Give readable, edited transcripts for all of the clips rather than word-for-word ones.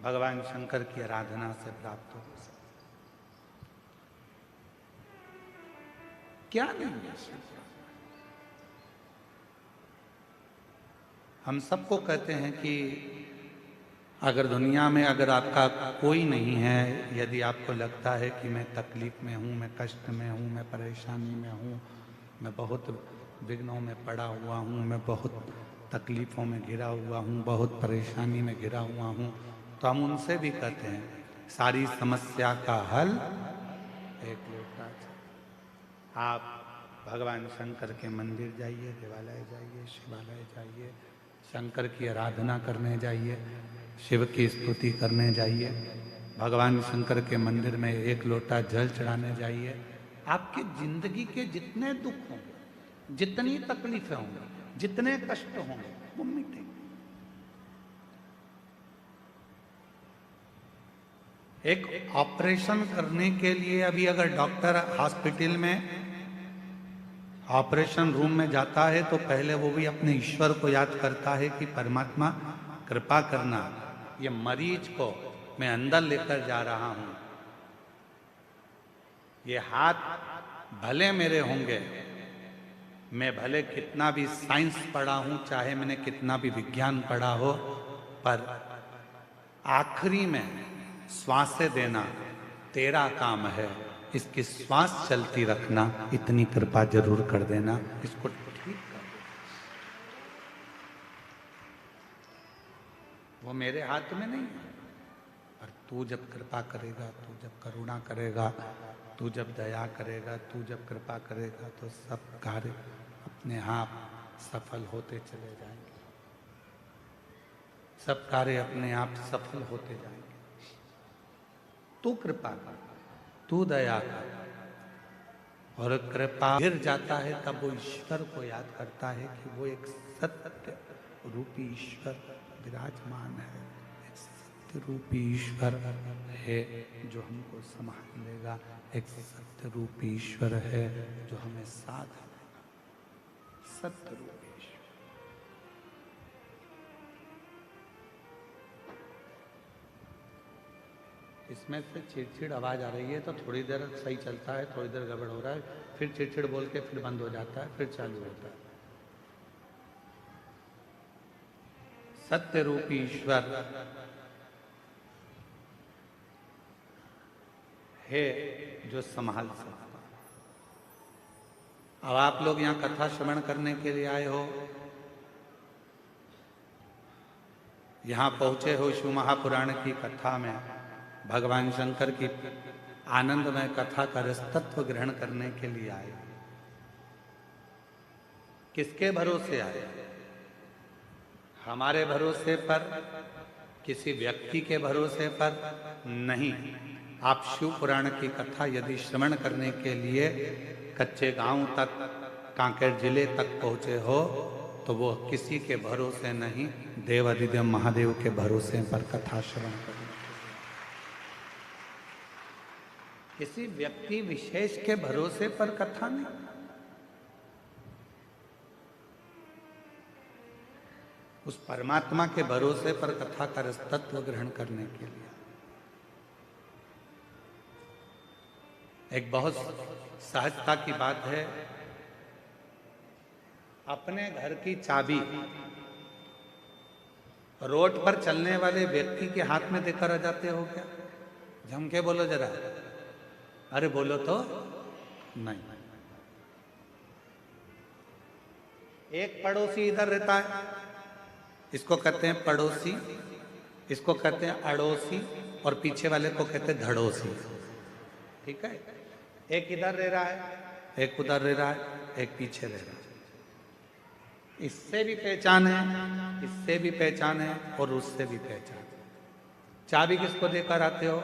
भगवान शंकर की आराधना से प्राप्त हो। क्या नहीं है? हम सबको कहते हैं कि अगर दुनिया में अगर आपका कोई नहीं है, यदि आपको लगता है कि मैं तकलीफ में हूँ, मैं कष्ट में हूँ, मैं परेशानी में हूँ, मैं बहुत विघ्नों में पड़ा हुआ हूँ, मैं बहुत तकलीफ़ों में घिरा हुआ हूँ, बहुत परेशानी में घिरा हुआ हूँ, तो हम उनसे भी कहते हैं सारी समस्या का हल एक लोटा। आप भगवान शंकर के मंदिर जाइए, देवालय जाइए, शिवालय जाइए, शंकर की आराधना करने जाइए, शिव की स्तुति करने जाइए, भगवान शंकर के मंदिर में एक लोटा जल चढ़ाने जाइए। आपकी जिंदगी के जितने दुख होंगे, जितनी तकलीफें होंगी, जितने कष्ट होंगे, वो मिटेंगे। एक ऑपरेशन करने के लिए अभी अगर डॉक्टर हॉस्पिटल में ऑपरेशन रूम में जाता है तो पहले वो भी अपने ईश्वर को याद करता है कि परमात्मा कृपा करना, ये मरीज को मैं अंदर लेकर जा रहा हूं, ये हाथ भले मेरे होंगे, मैं भले कितना भी साइंस पढ़ा हूं, चाहे मैंने कितना भी विज्ञान पढ़ा हो, पर आखिरी में श्वासें देना तेरा काम है, इसकी श्वास चलती रखना, इतनी कृपा जरूर कर देना, इसको ठीक कर देना। वो मेरे हाथ में नहीं है, पर तू जब कृपा करेगा, तू जब करुणा करेगा, तू जब दया करेगा, तू जब कृपा करेगा, तो सब कार्य अपने आप सफल होते चले जाएंगे। सब कार्य अपने आप सफल होते जाएंगे। तू कृपा कर, तू दया कर, और कृपा गिर जाता है तब वो ईश्वर को याद करता है कि वो एक सत्य रूपी ईश्वर विराजमान है, एक सत्य रूपी ईश्वर है जो हमको संभाल लेगा, एक सत्य रूपी ईश्वर है जो हमें साथ देगा, सत्य रूपी। इसमें से चिड़चिड़ आवाज आ रही है तो थोड़ी देर सही चलता है, थोड़ी देर गड़बड़ हो रहा है, फिर चिड़चिड़ बोल के फिर बंद हो जाता है, फिर चालू होता है। सत्य रूपी ईश्वर है जो संभाल सकता। अब आप लोग यहाँ कथा श्रवण करने के लिए आए हो, यहाँ पहुंचे हो शिव महापुराण की कथा में, भगवान शंकर की आनंदमय कथा का रसतत्व ग्रहण करने के लिए आए। किसके भरोसे आए? हमारे भरोसे पर, किसी व्यक्ति के भरोसे पर नहीं। आप शिव पुराण की कथा यदि श्रवण करने के लिए कच्चे गांव तक, कांकेर जिले तक पहुंचे हो, तो वो किसी के भरोसे नहीं, देवाधिदेव महादेव के भरोसे पर कथा श्रवण करें। किसी व्यक्ति विशेष के भरोसे पर कथा नहीं। उस परमात्मा के भरोसे पर कथा का रसतत्व ग्रहण करने के लिए। एक बहुत सहजता की बात है, अपने घर की चाबी रोड पर चलने वाले व्यक्ति के हाथ में देकर आ जाते हो क्या? जम के बोलो जरा, अरे बोलो तो नहीं। एक पड़ोसी इधर रहता है, इसको कहते हैं पड़ोसी, इसको कहते हैं अड़ोसी, और पीछे वाले को कहते हैं धड़ोसी। ठीक है, एक इधर रह रहा है, एक उधर रह रहा है, एक पीछे रह रहा है। इससे भी पहचान है, इससे भी पहचान है, और उससे भी पहचान है। चाबी किसको देकर आते हो?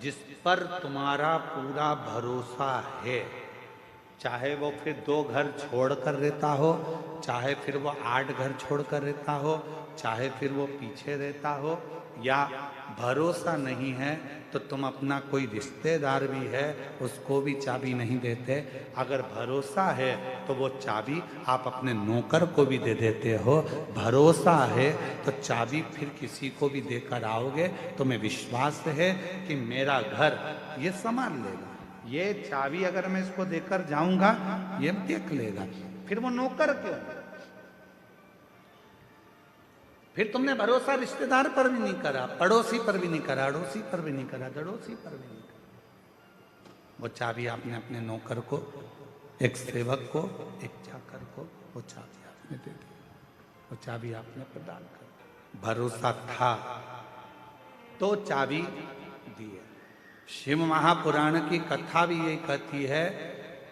जिस पर तुम्हारा पूरा भरोसा है, चाहे वो फिर 2 घर छोड़ कर रहता हो, चाहे फिर वो 8 घर छोड़ कर रहता हो, चाहे फिर वो पीछे रहता हो, या भरोसा नहीं है तो तुम अपना कोई रिश्तेदार भी है उसको भी चाबी नहीं देते। अगर भरोसा है तो वो चाबी आप अपने नौकर को भी दे देते हो। भरोसा है तो चाबी फिर किसी को भी देकर आओगे, तुम्हें विश्वास है कि मेरा घर ये संभाल लेगा। ये चाबी अगर मैं इसको देकर जाऊंगा ये देख लेगा। फिर वो नौकर क्यों? फिर तुमने भरोसा रिश्तेदार पर भी नहीं करा, पड़ोसी पर भी नहीं करा, अड़ोसी पर भी नहीं करा, दड़ोसी पर भी नहीं करा। वो चाबी आपने अपने नौकर को, एक सेवक को, एक चाकर को वो चाबी आपने दे दी, वो चाबी आपने प्रदान कर दी। भरोसा था तो चाबी दी है। शिव महापुराण की कथा भी यही कहती है,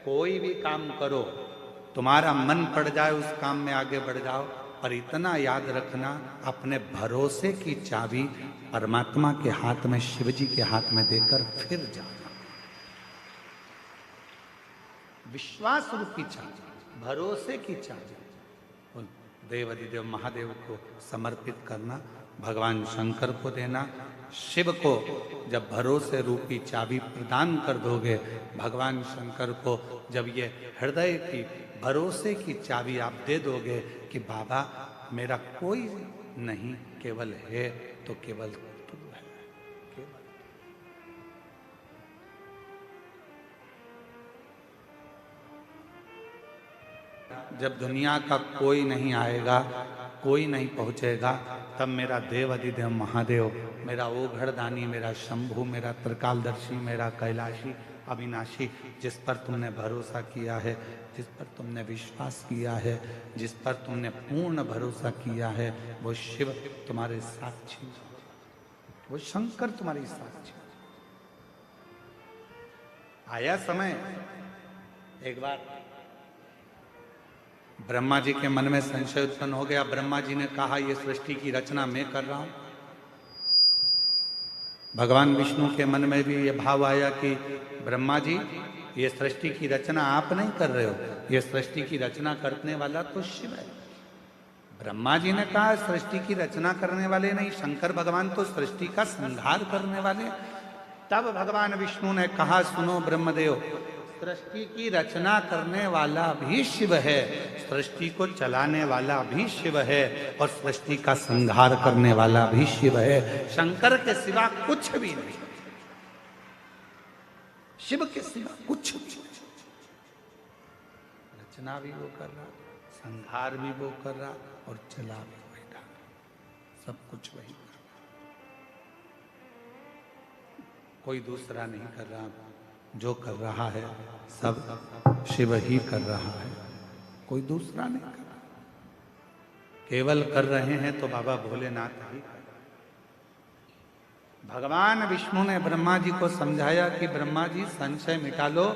कोई भी काम करो, तुम्हारा मन पड़ जाए उस काम में आगे बढ़ जाओ, पर इतना याद रखना अपने भरोसे की चाबी परमात्मा के हाथ में, शिव जी के हाथ में देकर फिर जाना। विश्वास रूपी चाबी, भरोसे की चाबी देव अधिदेव महादेव को समर्पित करना, भगवान शंकर को देना। शिव को जब भरोसे रूपी चाबी प्रदान कर दोगे, भगवान शंकर को जब ये हृदय की भरोसे की चाबी आप दे दोगे कि बाबा मेरा कोई नहीं, केवल है तो केवल तू है, केवल। जब दुनिया का कोई नहीं आएगा, कोई नहीं पहुंचेगा, तब मेरा देव अधिदेव महादेव, मेरा ओघड़दानी, मेरा शंभु, मेरा त्रिकालदर्शी, मेरा कैलाशी अविनाशी, जिस पर तुमने भरोसा किया है, जिस पर तुमने विश्वास किया है, जिस पर तुमने पूर्ण भरोसा किया है, वो शिव तुम्हारे साक्षी, वो शंकर तुम्हारी साक्षी। आया समय, एक बार ब्रह्मा जी के मन में संशय उत्पन्न हो गया। ब्रह्मा जी ने कहा ये सृष्टि की रचना मैं कर रहा हूं। भगवान विष्णु के मन में भी ये भाव आया कि ब्रह्मा जी ये सृष्टि की रचना आप नहीं कर रहे हो, ये सृष्टि की रचना करने वाला तो शिव है। ब्रह्मा जी ने कहा सृष्टि की रचना करने वाले नहीं, शंकर भगवान तो सृष्टि का संहार करने वाले। तब भगवान विष्णु ने कहा सुनो ब्रह्मदेव, सृष्टि की रचना करने वाला भी शिव है, सृष्टि को चलाने वाला भी शिव है, और सृष्टि का संहार करने वाला भी शिव है। शंकर के सिवा कुछ भी नहीं, शिव के सिवा कुछ भी नहीं। रचना भी वो कर रहा, संहार भी वो कर रहा, और चला भी वही रहा, सब कुछ वही कर रहा, कोई दूसरा नहीं कर रहा। जो कर रहा है सब शिव ही कर रहा है, कोई दूसरा नहीं कर रहा। केवल कर रहे हैं तो बाबा भोलेनाथ ही कर रहे। भगवान विष्णु ने ब्रह्मा जी को समझाया कि ब्रह्मा जी संशय मिटा लो,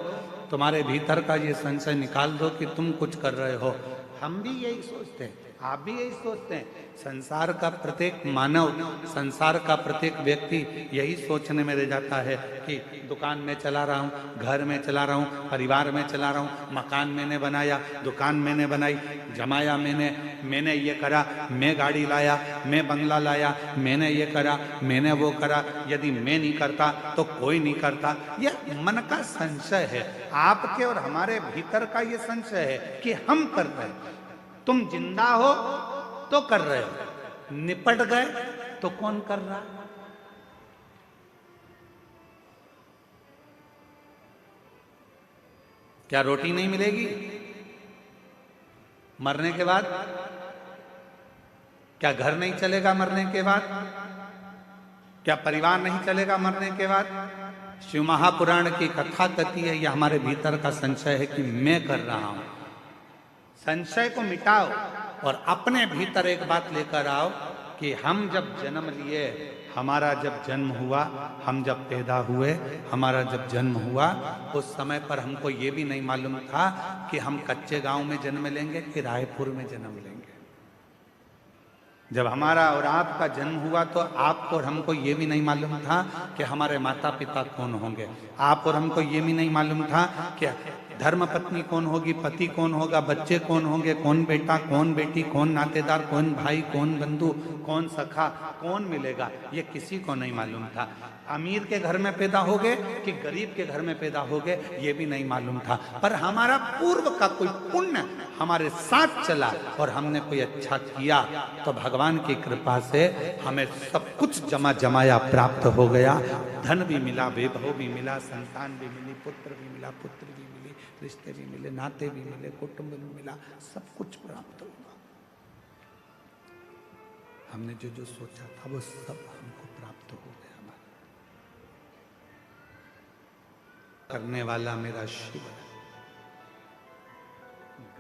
तुम्हारे भीतर का ये संशय निकाल दो कि तुम कुछ कर रहे हो। हम भी यही सोचते हैं, आप भी यही सोचते हैं। संसार का प्रत्येक मानव, संसार का प्रत्येक व्यक्ति यही सोचने में रह जाता है कि दुकान में चला रहा हूँ, घर में चला रहा हूँ, परिवार में चला रहा हूँ, मकान मैंने बनाया, दुकान मैंने बनाई, जमाया मैंने ये करा, मैं गाड़ी लाया, मैं बंगला लाया, मैंने ये करा, मैंने वो करा। यदि मैं नहीं करता तो कोई नहीं करता। यह मन का संशय है, आपके और हमारे भीतर का ये संशय है कि हम कर रहे हैं। तुम जिंदा हो तो कर रहे हो, निपट गए तो कौन कर रहा? क्या रोटी नहीं मिलेगी मरने के बाद? क्या घर नहीं चलेगा मरने के बाद? क्या परिवार नहीं चलेगा मरने के बाद? शिव महापुराण की कथा कहती है यह हमारे भीतर का संशय है कि मैं कर रहा हूं। संशय को मिटाओ और अपने भीतर एक बात लेकर आओ कि हम जब जन्म लिए, हमारा जब जन्म हुआ, हम जब पैदा हुए, हमारा जब जन्म हुआ, उस समय पर हमको ये भी नहीं मालूम था कि हम कच्चे गांव में जन्म लेंगे कि रायपुर में जन्म लेंगे। जब हमारा और आपका जन्म हुआ तो आपको और हमको ये भी नहीं मालूम था कि हमारे माता पिता कौन होंगे। आप और हमको ये भी नहीं मालूम था कि धर्म पत्नी कौन होगी, पति कौन होगा, बच्चे कौन होंगे, कौन बेटा कौन बेटी, कौन नातेदार, कौन भाई, कौन बंधु, कौन सखा, कौन मिलेगा, ये किसी को नहीं मालूम था। अमीर के घर में पैदा हो गए कि गरीब के घर में पैदा हो गए, ये भी नहीं मालूम था। पर हमारा पूर्व का कोई पुण्य हमारे साथ चला और हमने कोई अच्छा किया तो भगवान की कृपा से हमें सब कुछ जमा जमाया प्राप्त हो गया। धन भी मिला, वैभव भी मिला, संतान भी मिली, पुत्र भी मिला, पुत्र भी मिली, रिश्ते भी मिले, नाते भी मिले, कुटुंब भी मिला, सब कुछ प्राप्त हुआ। हमने जो जो सोचा था वो सब हमको प्राप्त हो गया। करने वाला मेरा शिव है।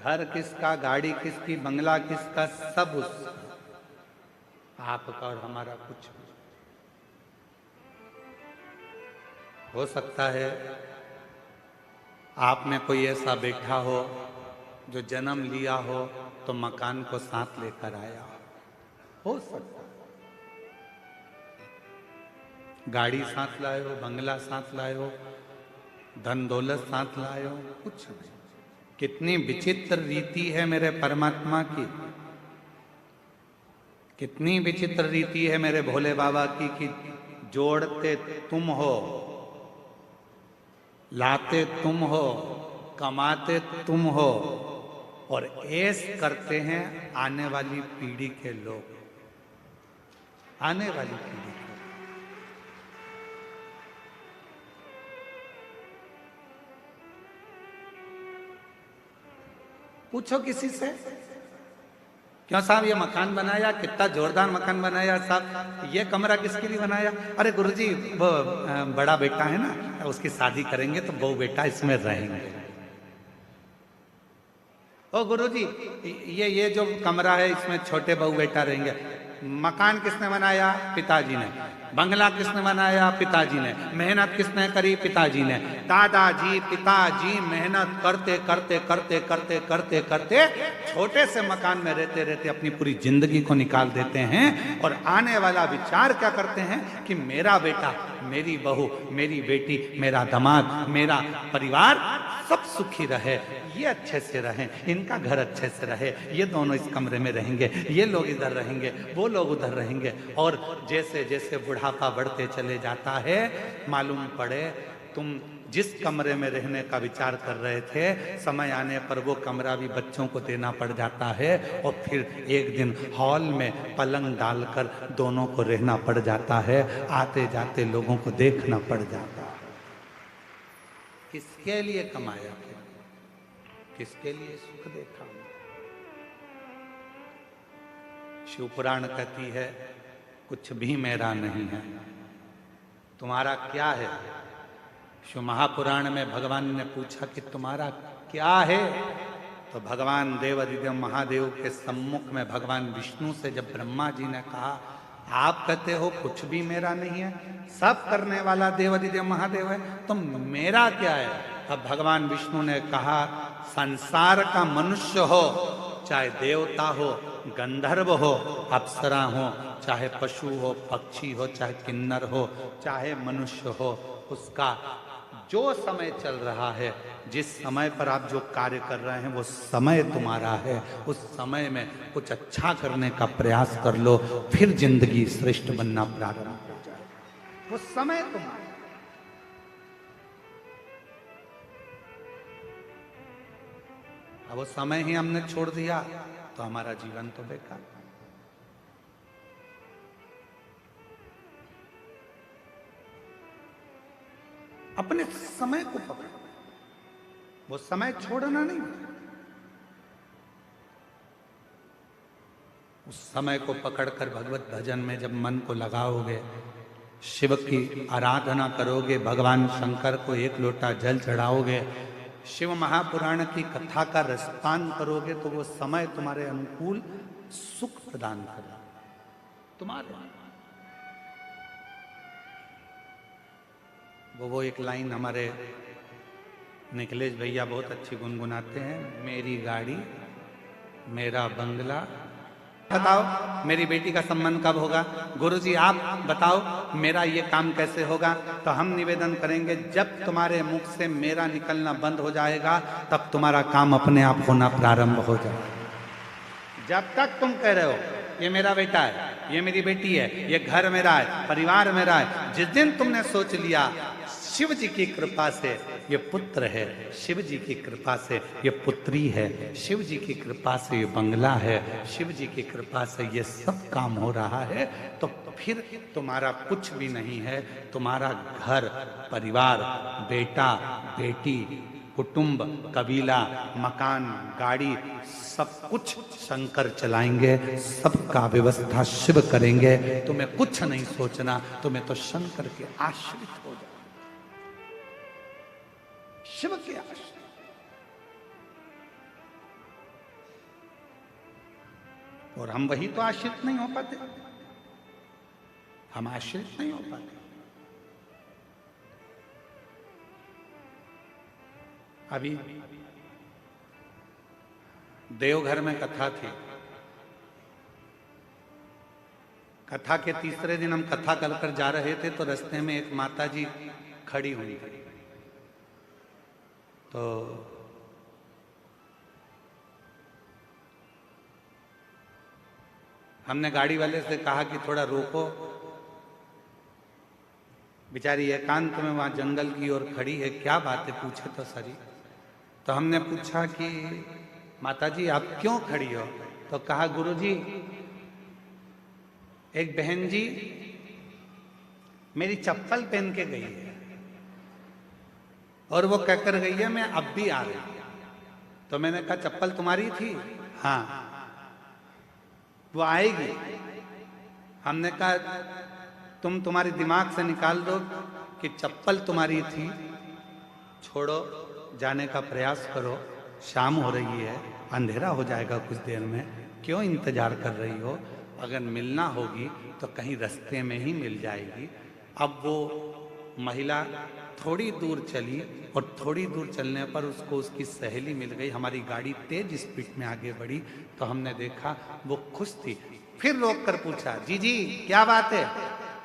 घर किसका, गाड़ी किसकी, बंगला किसका, सब उसका, आपका और हमारा कुछ भी। हो सकता है आप में कोई ऐसा बैठा हो जो जन्म लिया हो तो मकान को साथ लेकर आया हो सकता है। गाड़ी साथ लाए हो, बंगला साथ लाए हो, धन दौलत साथ लाए हो, कुछ नहीं। कितनी विचित्र रीति है मेरे परमात्मा की, कितनी विचित्र रीति है मेरे भोले बाबा की कि जोड़ते तुम हो, लाते तुम हो, कमाते तुम हो और ऐश करते हैं आने वाली पीढ़ी के लोग, आने वाली पीढ़ी। पूछो किसी से, क्यों साहब ये मकान बनाया, कितना जोरदार मकान बनाया साहब, ये कमरा किसके लिए बनाया? अरे गुरुजी वो बड़ा बेटा है ना, उसकी शादी करेंगे तो बहू बेटा इसमें रहेंगे। ओ गुरुजी ये जो कमरा है इसमें छोटे बहू बेटा रहेंगे। मकान किसने बनाया? पिताजी ने। बंगला किसने बनाया? पिताजी ने। मेहनत किसने करी? पिताजी ने। दादाजी पिताजी मेहनत करते करते करते करते करते करते छोटे से मकान में रहते रहते अपनी पूरी जिंदगी को निकाल देते हैं और आने वाला विचार क्या करते हैं कि मेरा बेटा, मेरी बहू, मेरी बेटी, मेरा दामाद, मेरा परिवार सब सुखी रहे, ये अच्छे से रहें, इनका घर अच्छे से रहे, ये दोनों इस कमरे में रहेंगे, ये लोग इधर रहेंगे, वो लोग उधर रहेंगे। और जैसे जैसे बुढ़ापा बढ़ते चले जाता है, मालूम पड़े तुम जिस कमरे में रहने का विचार कर रहे थे, समय आने पर वो कमरा भी बच्चों को देना पड़ जाता है और फिर एक दिन हॉल में पलंग डालकर दोनों को रहना पड़ जाता है, आते जाते लोगों को देखना पड़ जाता है। किसके लिए कमाया, किसके लिए सुख देखा? शिव पुराण कहती है कुछ भी मेरा नहीं है, तुम्हारा क्या है? शिव महापुराण में भगवान ने पूछा कि तुम्हारा क्या है? तो भगवान देवाधिदेव महादेव के सम्मुख में भगवान विष्णु से जब ब्रह्मा जी ने कहा आप कहते हो कुछ भी मेरा नहीं है, सब करने वाला देवाधिदेव महादेव है, तो मेरा क्या है? तब भगवान विष्णु ने कहा संसार का मनुष्य हो, चाहे देवता हो, गंधर्व हो, अप्सरा हो, चाहे पशु हो, पक्षी हो, चाहे किन्नर हो, चाहे मनुष्य हो, उसका जो समय चल रहा है, जिस समय पर आप जो कार्य कर रहे हैं वो समय तुम्हारा है। उस समय में कुछ अच्छा करने का प्रयास कर लो, फिर जिंदगी श्रेष्ठ बनना प्रारंभ हो जाए। वो समय तुम्हारा। अब वो समय ही हमने छोड़ दिया तो हमारा जीवन तो बेकार। अपने समय को पकड़ो, वो समय छोड़ना नहीं। उस समय को पकड़कर भगवत भजन में जब मन को लगाओगे, शिव की आराधना करोगे, भगवान शंकर को एक लोटा जल चढ़ाओगे, शिव महापुराण की कथा का रसपान करोगे, तो वो समय तुम्हारे अनुकूल सुख प्रदान करेगा। तुम्हारे वो एक लाइन हमारे निखिलेश भैया बहुत अच्छी गुनगुनाते हैं, मेरी गाड़ी, मेरा बंगला, बताओ मेरी बेटी का संबंध कब होगा, गुरुजी आप बताओ मेरा ये काम कैसे होगा। तो हम निवेदन करेंगे जब तुम्हारे मुख से मेरा निकलना बंद हो जाएगा तब तुम्हारा काम अपने आप होना प्रारंभ हो जाएगा। जब तक तुम कह रहे हो ये मेरा बेटा है, ये मेरी बेटी है, ये घर मेरा है, परिवार मेरा है, जिस दिन तुमने सोच लिया शिव जी की कृपा से ये पुत्र है, शिव जी की कृपा से ये पुत्री है, शिव जी की कृपा से ये बंगला है, शिव जी की कृपा से ये सब काम हो रहा है, तो फिर तुम्हारा कुछ भी नहीं है। तुम्हारा घर परिवार, बेटा बेटी, कुटुंब, कबीला, मकान, गाड़ी, सब कुछ शंकर चलाएंगे, सबका व्यवस्था शिव करेंगे। तुम्हें कुछ नहीं सोचना, तुम्हें तो शंकर के आश्रित हो जाओ, शिव के आश्रित। और हम वही तो आश्रित नहीं हो पाते, हम आश्रित नहीं हो पाते। अभी देवघर में कथा थी, कथा के तीसरे दिन हम कथा कर जा रहे थे तो रास्ते में एक माता जी खड़ी हुई थी। तो हमने गाड़ी वाले से कहा कि थोड़ा रोको, बेचारी एकांत में वहां जंगल की ओर खड़ी है, क्या बात है पूछे तो सही। तो हमने पूछा कि माता जी आप क्यों खड़ी हो। तो कहा गुरुजी एक बहन जी मेरी चप्पल पहन के गई है और वो कहकर गई है मैं अब भी आ रही हूं। तो मैंने कहा चप्पल तुम्हारी थी। हाँ वो आएगी। हमने कहा तुम्हारे दिमाग से निकाल दो कि चप्पल तुम्हारी थी, छोड़ो, जाने का प्रयास करो, शाम हो रही है, अंधेरा हो जाएगा कुछ देर में, क्यों इंतजार कर रही हो, अगर मिलना होगी तो कहीं रास्ते में ही मिल जाएगी। अब वो महिला थोड़ी दूर चली और थोड़ी दूर चलने पर उसको उसकी सहेली मिल गई। हमारी गाड़ी तेज स्पीड में आगे बढ़ी तो हमने देखा वो खुश थी। फिर रोक कर पूछा जी जी क्या बात है।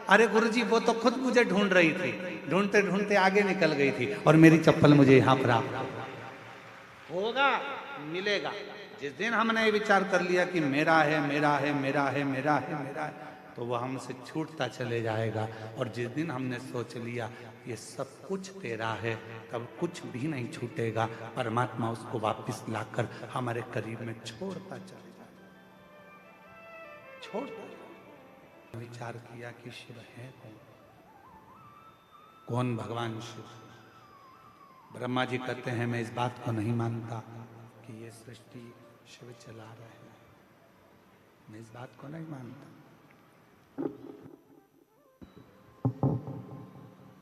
अरे गुरुजी वो तो खुद मुझे ढूंढ रही थी, ढूंढते ढूंढते आगे निकल गई थी और मेरी चप्पल मुझे यहाँ प्राप्त होगा, मिलेगा। जिस दिन हमने ये विचार कर लिया कि मेरा है मेरा है मेरा है मेरा है मेरा है, तो वह हमसे छूटता चले जाएगा। और जिस दिन हमने सोच लिया ये सब कुछ तेरा है, तब कुछ भी नहीं छूटेगा। परमात्मा उसको वापस लाकर हमारे करीब में छोड़ता चले जाएगा, छोड़ता। विचार किया कि शिव है कौन, कौन भगवान शिव। ब्रह्मा जी कहते हैं मैं इस बात को नहीं मानता कि ये सृष्टि शिव चला रहे हैं, मैं इस बात को नहीं मानता,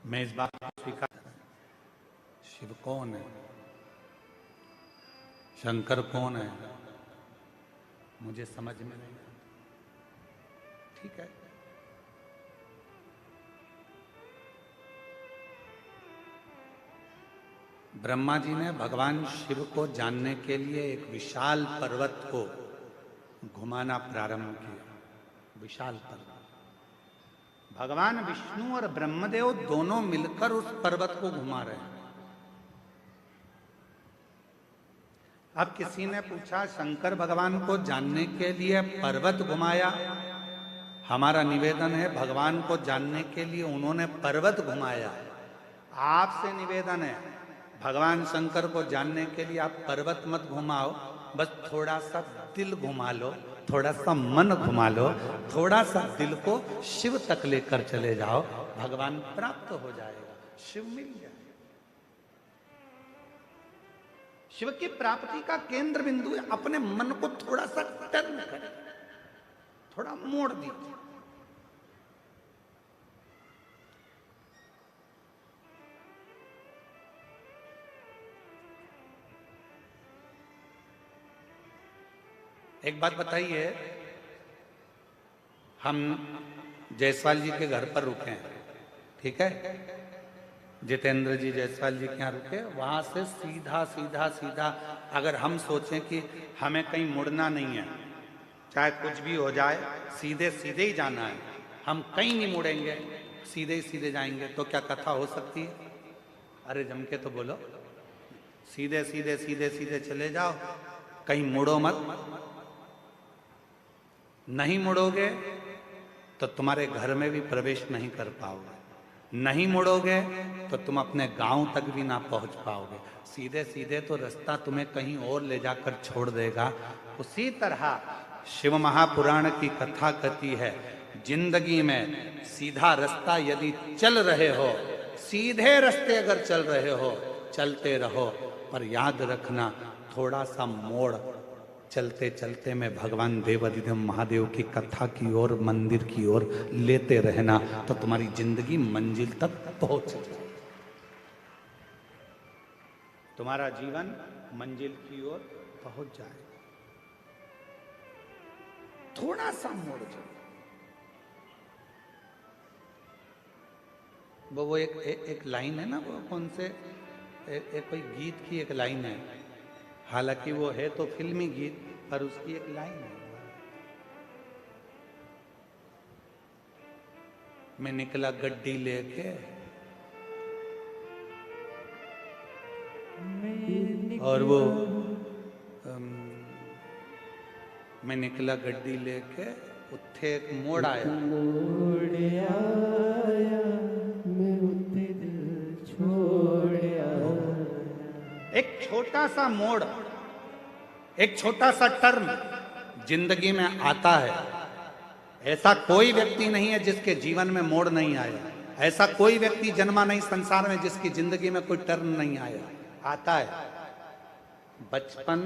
मैं इस बात को स्वीकार। शिव कौन है, शंकर कौन है, मुझे समझ में नहीं आता। ठीक है, ब्रह्मा जी ने भगवान शिव को जानने के लिए एक विशाल पर्वत को घुमाना प्रारंभ किया। विशाल पर्वत, भगवान विष्णु और ब्रह्मदेव दोनों मिलकर उस पर्वत को घुमा रहे हैं। अब किसी ने पूछा शंकर भगवान को जानने के लिए पर्वत घुमाया। हमारा निवेदन है भगवान को जानने के लिए उन्होंने पर्वत घुमाया। आपसे निवेदन है भगवान शंकर को जानने के लिए आप पर्वत मत घुमाओ, बस थोड़ा सा दिल घुमा लो, थोड़ा सा मन घुमा लो, थोड़ा सा दिल को शिव तक लेकर चले जाओ, भगवान प्राप्त हो जाएगा, शिव मिल जाएगा। शिव की प्राप्ति का केंद्र बिंदु है अपने मन को थोड़ा सा टर्न करें, थोड़ा मोड़ दीजिए। एक बात बताइए, हम जायसवाल जी के घर पर रुके हैं, ठीक है, जितेंद्र जी जायसवाल जी के यहाँ रुके, वहां से सीधा सीधा सीधा अगर हम सोचें कि हमें कहीं मुड़ना नहीं है चाहे कुछ भी हो जाए, सीधे सीधे ही जाना है, हम कहीं नहीं मुड़ेंगे, सीधे ही सीधे जाएंगे। तो क्या कथा हो सकती है? अरे जम के तो बोलो, सीधे सीधे सीधे सीधे चले जाओ, कहीं मुड़ो मत। नहीं मुड़ोगे तो तुम्हारे घर में भी प्रवेश नहीं कर पाओगे, नहीं मुड़ोगे तो तुम अपने गांव तक भी ना पहुंच पाओगे। सीधे सीधे तो रास्ता तुम्हें कहीं और ले जाकर छोड़ देगा। उसी तरह शिव महापुराण की कथा कहती है, जिंदगी में सीधा रास्ता यदि चल रहे हो, सीधे रास्ते अगर चल रहे हो, चलते रहो, पर याद रखना थोड़ा सा मोड़ चलते चलते में भगवान देवाधिदेव महादेव की कथा की ओर, मंदिर की ओर लेते रहना, तो तुम्हारी जिंदगी मंजिल तक पहुंच जाए, तुम्हारा जीवन मंजिल की ओर पहुंच जाए। थोड़ा सा मोड़ जाए। वो एक लाइन है ना, वो कौन से एक कोई गीत की एक लाइन है, हालांकि वो है तो फिल्मी गीत, पर उसकी एक लाइन है, मैं निकला गड्डी लेके और वो मैं निकला गड्डी लेके, उत्थे एक मोड़ आया, एक छोटा सा मोड़, एक छोटा सा टर्न जिंदगी में आता है। ऐसा कोई व्यक्ति नहीं है जिसके जीवन में मोड़ नहीं आया, ऐसा कोई व्यक्ति जन्मा नहीं संसार में जिसकी जिंदगी में कोई टर्न नहीं आया। आता है बचपन,